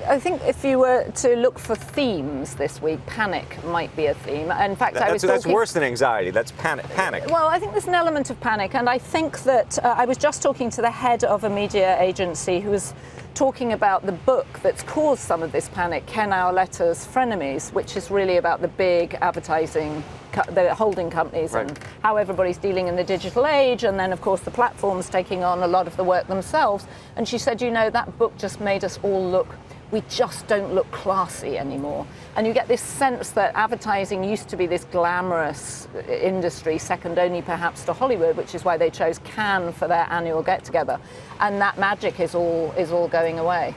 I think if you were to look for themes this week, panic might be a theme. In fact, that's worse than anxiety. That's panic. Well, I think there's an element of panic, and I think that I was just talking to the head of a media agency who was talking about the book that's caused some of this panic, Ken Auletter's Frenemies, which is really about the big advertising, the holding companies, right, and how everybody's dealing in the digital age, and then of course the platforms taking on a lot of the work themselves. And she said, you know, that book just made us all look, we just don't look classy anymore. And you get this sense that advertising used to be this glamorous industry, second only perhaps to Hollywood, which is why they chose Cannes for their annual get-together. And that magic is all going away.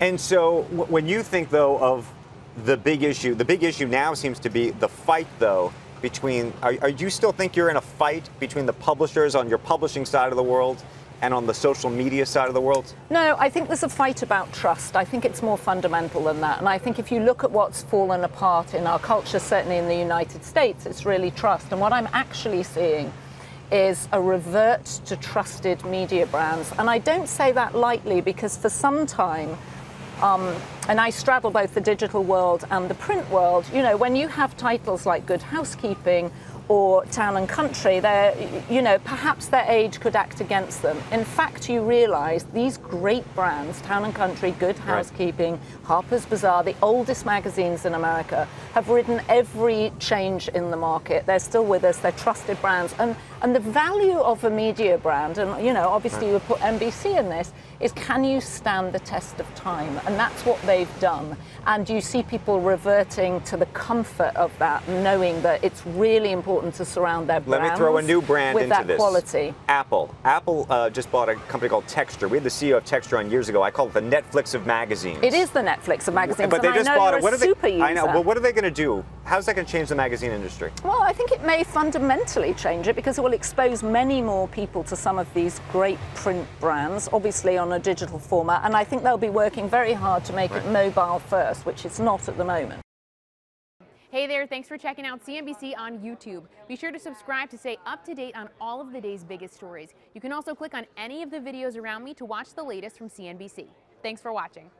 And so when you think, though, of the big issue now seems to be the fight, though, between, do you still think you're in a fight between the publishers on your publishing side of the world and on the social media side of the world? No, I think there's a fight about trust. I think it's more fundamental than that. And I think if you look at what's fallen apart in our culture, certainly in the United States, it's really trust. And what I'm actually seeing is a revert to trusted media brands. And I don't say that lightly, because for some time, and I straddle both the digital world and the print world, you know, when you have titles like Good Housekeeping or Town and Country, you know, perhaps their age could act against them. In fact, you realize these great brands, Town and Country, Good Housekeeping, Harper's Bazaar, the oldest magazines in America, have ridden every change in the market. They're still with us, they're trusted brands. And the value of a media brand, and you know, obviously you would put NBC in this, is can you stand the test of time? And that's what they've done. And you see people reverting to the comfort of that, knowing that it's really important to surround their brands. Let me throw a new brand with into that this. Quality. Apple. Apple just bought a company called Texture. We had the CEO of Texture on years ago. I call it the Netflix of magazines. It is the Netflix of magazines. But they just bought it. What are they? I know. Well, what are they going to do? How's that going to change the magazine industry? Well, I think it may fundamentally change it, because it will expose many more people to some of these great print brands, obviously on a digital format. And I think they'll be working very hard to make it mobile first, which it's not at the moment. Hey there, thanks for checking out CNBC on YouTube. Be sure to subscribe to stay up to date on all of the day's biggest stories. You can also click on any of the videos around me to watch the latest from CNBC. Thanks for watching.